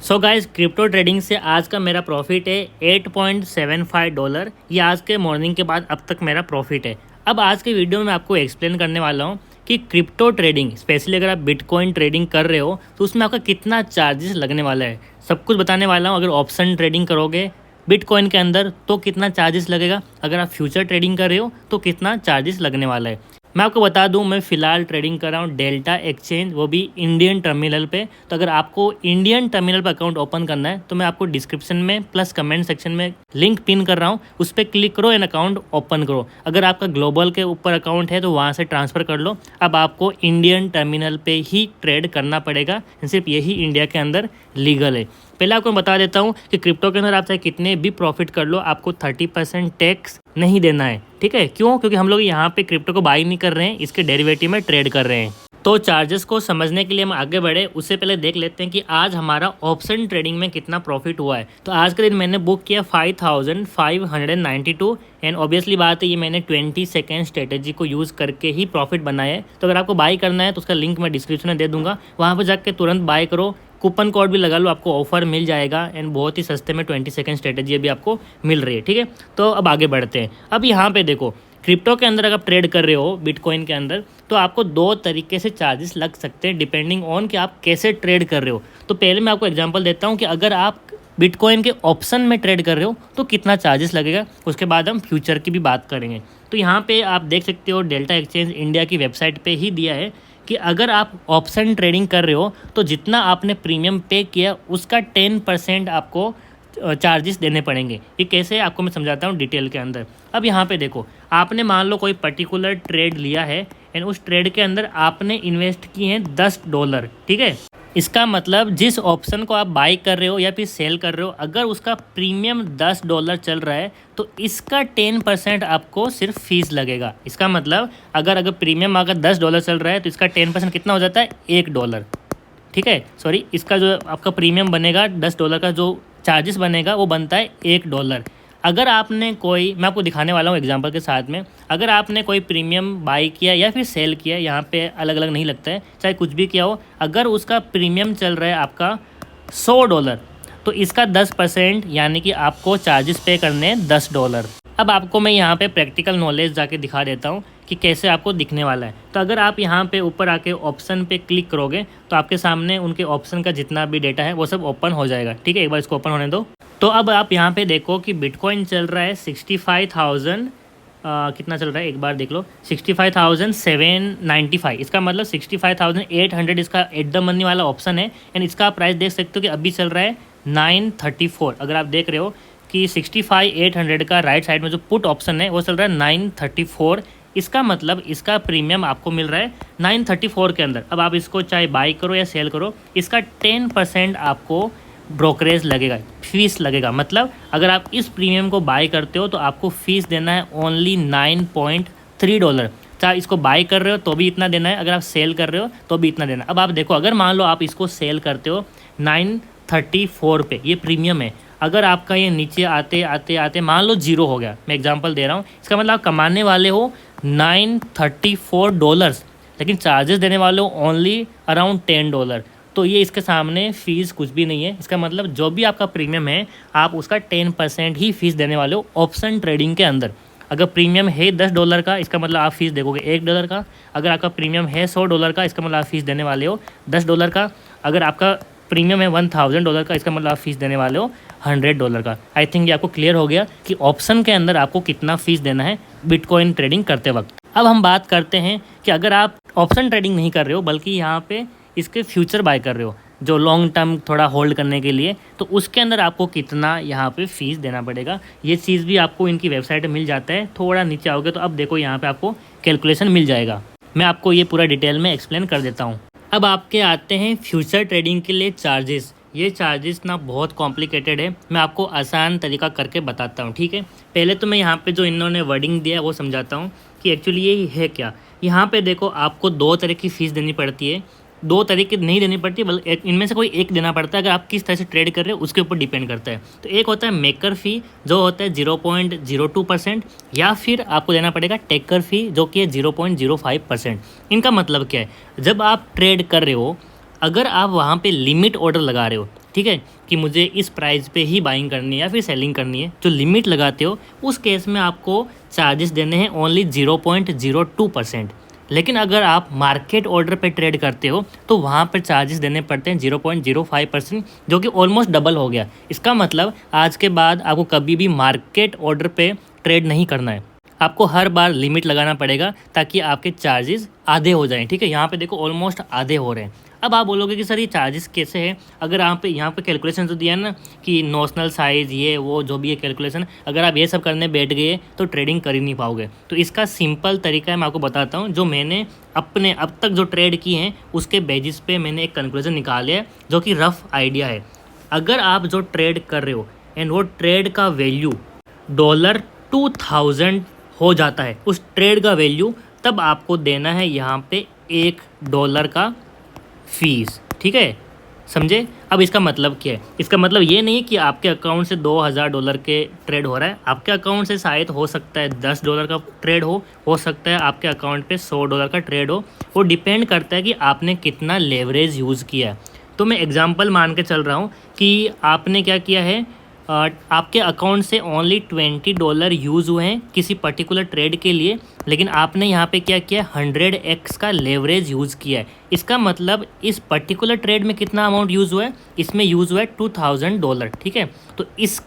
So guys, crypto trading से आज का मेरा प्रॉफिट है $8.75। ये आज के मॉर्निंग के बाद अब तक मेरा प्रॉफिट है। अब आज के वीडियो में मैं आपको एक्सप्लेन करने वाला हूँ कि क्रिप्टो ट्रेडिंग, स्पेशली अगर आप बिटकॉइन ट्रेडिंग कर रहे हो तो उसमें आपका कितना चार्जेस लगने वाला है, सब कुछ बताने वाला हूँ। अगर ऑप्शन ट्रेडिंग करोगे बिटकॉइन के अंदर तो कितना चार्जेस लगेगा, अगर आप फ्यूचर ट्रेडिंग कर रहे हो तो कितना चार्जेस लगने वाला है। मैं आपको बता दूं, मैं फ़िलहाल ट्रेडिंग कर रहा हूं डेल्टा एक्सचेंज, वो भी इंडियन टर्मिनल पे। तो अगर आपको इंडियन टर्मिनल पर अकाउंट ओपन करना है तो मैं आपको डिस्क्रिप्शन में प्लस कमेंट सेक्शन में लिंक पिन कर रहा हूं, उस पर क्लिक करो एंड अकाउंट ओपन करो। अगर आपका ग्लोबल के ऊपर अकाउंट है तो वहाँ से ट्रांसफ़र कर लो। अब आपको इंडियन टर्मिनल पे ही ट्रेड करना पड़ेगा, सिर्फ यही इंडिया के अंदर लीगल है। पहले आपको मैं बता देता हूँ कि क्रिप्टो के अंदर आप चाहे कितने भी प्रॉफिट कर लो, आपको 30% टैक्स नहीं देना है। ठीक है, क्यों? क्योंकि हम लोग यहाँ पे क्रिप्टो को बाई नहीं कर रहे हैं, इसके डेरिवेटिव में ट्रेड कर रहे हैं। तो चार्जेस को समझने के लिए हम आगे बढ़े, उससे पहले देख लेते हैं कि आज हमारा ऑप्शन ट्रेडिंग में कितना प्रॉफिट हुआ है। तो आज के दिन मैंने बुक किया 5592 एंड ऑब्वियसली बात है, ये मैंने 20 सेकेंड स्ट्रेटेजी को यूज़ करके ही प्रॉफिट बनाया है। तो अगर आपको बाई करना है तो उसका लिंक मैं डिस्क्रिप्शन में दे दूंगा, वहाँ पर जाकर तुरंत बाई करो, कूपन कोड भी लगा लो, आपको ऑफर मिल जाएगा एंड बहुत ही सस्ते में 20 सेकेंड स्ट्रेटेजी भी आपको मिल रही है। ठीक है, तो अब आगे बढ़ते हैं। अब यहाँ पे देखो, क्रिप्टो के अंदर अगर आप ट्रेड कर रहे हो बिटकॉइन के अंदर, तो आपको दो तरीके से चार्जेस लग सकते हैं डिपेंडिंग ऑन कि आप कैसे ट्रेड कर रहे हो। तो पहले मैं आपको एग्जांपल देता हूँ कि अगर आप बिटकॉइन के ऑप्शन में ट्रेड कर रहे हो तो कितना चार्जेस लगेगा, उसके बाद हम फ्यूचर की भी बात करेंगे। तो यहाँ पे आप देख सकते हो, डेल्टा एक्सचेंज इंडिया की वेबसाइट पे ही दिया है कि अगर आप ऑप्शन ट्रेडिंग कर रहे हो तो जितना आपने प्रीमियम पे किया उसका 10% आपको चार्जेस देने पड़ेंगे। ये कैसे, आपको मैं समझाता हूँ डिटेल के अंदर। अब यहाँ पे देखो, आपने मान लो कोई पर्टिकुलर ट्रेड लिया है एंड उस ट्रेड के अंदर आपने इन्वेस्ट किए हैं $10। ठीक है, इसका मतलब जिस ऑप्शन को आप बाई कर रहे हो या फिर सेल कर रहे हो, अगर उसका प्रीमियम $10 चल रहा है तो इसका 10% आपको सिर्फ फीस लगेगा। इसका मतलब अगर प्रीमियम अगर $10 चल रहा है तो इसका 10% कितना हो जाता है, $1। ठीक है, सॉरी, इसका जो आपका प्रीमियम बनेगा $10 का जो चार्जेस बनेगा वो बनता है $1। अगर आपने कोई, मैं आपको दिखाने वाला हूँ एग्जांपल के साथ में, अगर आपने कोई प्रीमियम बाई किया या फिर सेल किया, यहाँ पे अलग अलग नहीं लगता है, चाहे कुछ भी किया हो, अगर उसका प्रीमियम चल रहा है आपका $100 तो इसका 10% यानी कि आपको चार्जेस पे करने हैं $10। अब आपको मैं यहाँ पे प्रैक्टिकल नॉलेज जाके दिखा देता हूँ कि कैसे आपको दिखने वाला है। तो अगर आप यहाँ पे ऊपर आके ऑप्शन पे क्लिक करोगे तो आपके सामने उनके ऑप्शन का जितना भी डेटा है वो सब ओपन हो जाएगा। ठीक है, एक बार इसको ओपन होने दो। तो अब आप यहाँ पे देखो कि बिटकॉइन चल रहा है 65,000 कितना चल रहा है, एक बार देख लो, 65,795। इसका मतलब 65,800 इसका एट द मनी वाला ऑप्शन है एंड इसका प्राइस देख सकते हो कि अभी चल रहा है 934। अगर आप देख रहे हो कि 65,800 का राइट साइड में जो पुट ऑप्शन है वो चल रहा है 934। इसका मतलब इसका प्रीमियम आपको मिल रहा है 934 के अंदर। अब आप इसको चाहे बाई करो या सेल करो, इसका 10% आपको ब्रोकरेज लगेगा, फीस लगेगा। मतलब अगर आप इस प्रीमियम को बाई करते हो तो आपको फ़ीस देना है ओनली $9.3। चाहे इसको बाई कर रहे हो तो भी इतना देना है, अगर आप सेल कर रहे हो तो भी इतना देना है। अब आप देखो, अगर मान लो आप इसको सेल करते हो 934 पे, ये प्रीमियम है, अगर आपका ये नीचे आते आते आते मान लो 0 हो गया, मैं एग्जांपल दे रहा हूँ, इसका मतलब आप कमाने वाले हो $934, लेकिन चार्जेस देने वाले हो ओनली अराउंड $10। तो ये इसके सामने फ़ीस कुछ भी नहीं है। इसका मतलब जो भी आपका प्रीमियम है आप उसका 10% ही फीस देने वाले हो ऑप्शन ट्रेडिंग के अंदर। अगर प्रीमियम है $10 का, इसका मतलब आप फीस देखोगे $1 का। अगर आपका प्रीमियम है $100 का, इसका मतलब आप फीस देने वाले हो $10 का। अगर आपका प्रीमियम है $1,000 का, इसका मतलब आप फीस देने वाले हो $100 का। आई थिंक ये आपको क्लियर हो गया कि ऑप्शन के अंदर आपको कितना फीस देना है बिटकॉइन ट्रेडिंग करते वक्त। अब हम बात करते हैं कि अगर आप ऑप्शन ट्रेडिंग नहीं कर रहे हो बल्कि यहाँ पे इसके फ्यूचर बाय कर रहे हो, जो लॉन्ग टर्म थोड़ा होल्ड करने के लिए, तो उसके अंदर आपको कितना यहाँ पे फ़ीस देना पड़ेगा, ये चीज़ भी आपको इनकी वेबसाइट में मिल जाता है। थोड़ा नीचे आओगे तो अब देखो यहाँ पे आपको कैलकुलेशन मिल जाएगा। मैं आपको ये पूरा डिटेल में एक्सप्लेन कर देता हूँ। अब आपके आते हैं फ्यूचर ट्रेडिंग के लिए चार्जेस। ये चार्जेस ना बहुत कॉम्प्लिकेटेड है, मैं आपको आसान तरीका करके बताता हूँ। ठीक है, पहले तो मैं यहाँ पे जो इन्होंने वर्डिंग दिया है वो समझाता हूँ कि एक्चुअली ये है क्या। यहाँ पे देखो, आपको दो तरह की फ़ीस देनी पड़ती है, दो तरीके नहीं देनी पड़ती, बल्कि इनमें से कोई एक देना पड़ता है। अगर आप किस तरह से ट्रेड कर रहे हो उसके ऊपर डिपेंड करता है। तो एक होता है मेकर फ़ी जो होता है 0.02%, या फिर आपको देना पड़ेगा टेकर फ़ी जो कि है 0.05%। इनका मतलब क्या है, जब आप ट्रेड कर रहे हो, अगर आप वहाँ पे लिमिट ऑर्डर लगा रहे हो, ठीक है, कि मुझे इस प्राइस पे ही बाइंग करनी है या फिर सेलिंग करनी है, जो लिमिट लगाते हो उस केस में आपको चार्जेस देने हैं ओनली 0.02%। लेकिन अगर आप मार्केट ऑर्डर पे ट्रेड करते हो तो वहाँ पर चार्जेस देने पड़ते हैं 0.05%, जो कि ऑलमोस्ट डबल हो गया। इसका मतलब आज के बाद आपको कभी भी मार्केट ऑर्डर पे ट्रेड नहीं करना है, आपको हर बार लिमिट लगाना पड़ेगा ताकि आपके चार्जेस आधे हो जाएं। ठीक है, यहाँ पे देखो ऑलमोस्ट आधे हो रहे हैं। अब आप बोलोगे कि सर ये चार्जेस कैसे हैं? अगर आप यहाँ पे कैलकुलेशन तो दिया है ना कि नोशनल साइज़ ये वो जो भी है कैलकुलेशन, अगर आप ये सब करने बैठ गए तो ट्रेडिंग कर ही नहीं पाओगे। तो इसका सिंपल तरीका है, मैं आपको बताता हूँ, जो मैंने अपने अब तक जो ट्रेड किए हैं उसके बेसिस पे मैंने एक कंक्लूजन निकाले है जो कि रफ़ आइडिया है। अगर आप जो ट्रेड कर रहे हो एंड वो ट्रेड का वैल्यू $2000 हो जाता है, उस ट्रेड का वैल्यू, तब आपको देना है यहाँ पे $1 का फीस। ठीक है, समझे? अब इसका मतलब क्या है? इसका मतलब ये नहीं कि आपके अकाउंट से $2000 के ट्रेड हो रहा है। आपके अकाउंट से शायद हो सकता है $10 का ट्रेड हो सकता है आपके अकाउंट पे $100 का ट्रेड हो। वो डिपेंड करता है कि आपने कितना लेवरेज यूज़ किया है। तो मैं एग्जांपल मान के चल रहा हूँ कि आपने क्या किया है, आपके अकाउंट से ओनली $20 यूज़ हुए हैं किसी पर्टिकुलर ट्रेड के लिए, लेकिन आपने यहाँ पे क्या किया, 100x का लेवरेज यूज़ किया है। इसका मतलब इस पर्टिकुलर ट्रेड में कितना अमाउंट यूज़ हुआ है, इसमें यूज़ हुआ है $2000। ठीक है, तो इस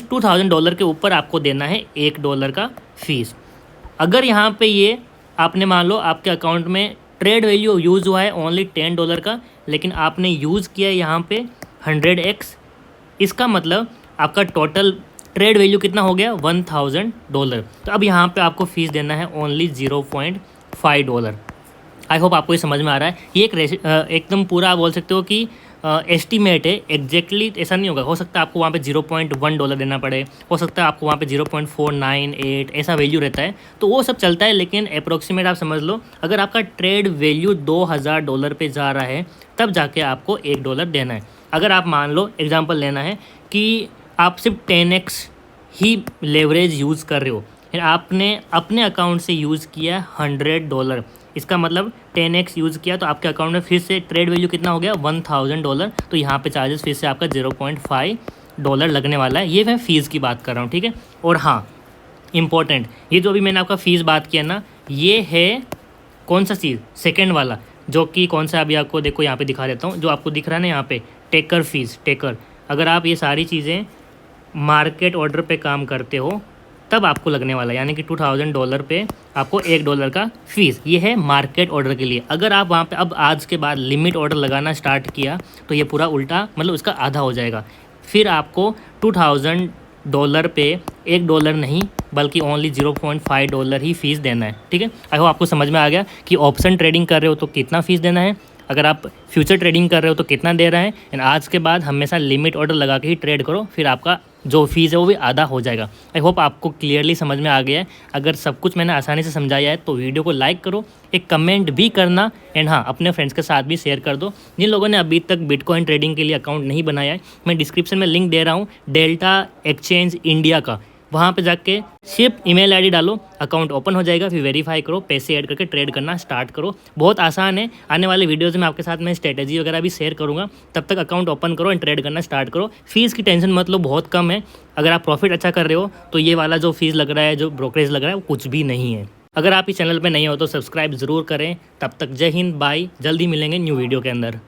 $2000 के ऊपर आपको देना है $1 का फीस। अगर यहाँ पे ये आपने मान लो आपके अकाउंट में ट्रेड वैल्यू यूज़ हुआ है ओनली $10 का, लेकिन आपने यूज़ किया है यहाँ पे 100x, इसका मतलब आपका टोटल ट्रेड वैल्यू कितना हो गया, $1000। तो अब यहाँ पे आपको फ़ीस देना है ओनली $0.5। आई होप आपको ये समझ में आ रहा है। ये एकदम पूरा आप बोल सकते हो कि एस्टीमेट है, एग्जैक्टली ऐसा नहीं होगा। हो सकता है आपको वहाँ पे $0.1 देना पड़े, हो सकता है आपको वहाँ पे 0.498 ऐसा वैल्यू रहता है, तो वो सब चलता है, लेकिन अप्रोक्सीमेट आप समझ लो। अगर आपका ट्रेड वैल्यू $2000 पे जा रहा है तब जाके आपको $1 देना है। अगर आप मान लो एग्जांपल लेना है कि आप सिर्फ 10x ही लेवरेज यूज़ कर रहे हो, आपने अपने अकाउंट से यूज़ किया $100, इसका मतलब 10x यूज़ किया तो आपके अकाउंट में फिर से ट्रेड वैल्यू कितना हो गया, $1000। तो यहाँ पे चार्जेस फिर से आपका $0.5 लगने वाला है। ये मैं फ़ीस की बात कर रहा हूँ। ठीक है, और हाँ इम्पोर्टेंट, ये जो अभी मैंने आपका फ़ीस बात किया ना, ये है कौन सा चीज़, सेकेंड वाला, जो कि कौन सा अभी आपको देखो यहाँ पे दिखा देता हूँ, जो आपको दिख रहा है ना यहाँ पे, टेकर फीस, टेकर। अगर आप ये सारी चीज़ें मार्केट ऑर्डर पे काम करते हो तब आपको लगने वाला है, यानी कि $2000 पे आपको $1 का फ़ीस। ये है मार्केट ऑर्डर के लिए। अगर आप वहाँ पे अब आज के बाद लिमिट ऑर्डर लगाना स्टार्ट किया तो ये पूरा उल्टा, मतलब उसका आधा हो जाएगा। फिर आपको $2000 पे $1 नहीं बल्कि ओनली $0.5 ही फ़ीस देना है। ठीक है, आई होप आपको समझ में आ गया कि ऑप्शन ट्रेडिंग कर रहे हो तो कितना फ़ीस देना है, अगर आप फ्यूचर ट्रेडिंग कर रहे हो तो कितना दे रहा है। एंड आज के बाद हमेशा लिमिट ऑर्डर लगा के ही ट्रेड करो, फिर आपका जो फीस है वो भी आधा हो जाएगा। आई होप आपको क्लियरली समझ में आ गया है। अगर सब कुछ मैंने आसानी से समझाया है तो वीडियो को लाइक करो, एक कमेंट भी करना, एंड हाँ अपने फ्रेंड्स के साथ भी शेयर कर दो। जिन लोगों ने अभी तक बिटकॉइन ट्रेडिंग के लिए अकाउंट नहीं बनाया है, मैं डिस्क्रिप्शन में लिंक दे रहा हूँ डेल्टा एक्सचेंज इंडिया का, वहाँ पे जाके सिर्फ ईमेल आईडी डालो, अकाउंट ओपन हो जाएगा, फिर वेरीफाई करो, पैसे ऐड करके ट्रेड करना स्टार्ट करो। बहुत आसान है। आने वाले वीडियोज़ में आपके साथ मैं स्ट्रेटेजी वगैरह भी शेयर करूँगा। तब तक अकाउंट ओपन करो एंड ट्रेड करना स्टार्ट करो। फीस की टेंशन मत लो, बहुत कम है। अगर आप प्रॉफिट अच्छा कर रहे हो तो ये वाला जो फीस लग रहा है, जो ब्रोकरेज लग रहा है, वो कुछ भी नहीं है। अगर आप इस चैनल पर नहीं हो तो सब्सक्राइब ज़रूर करें। तब तक जय हिंद, बाय, जल्दी मिलेंगे न्यू वीडियो के अंदर।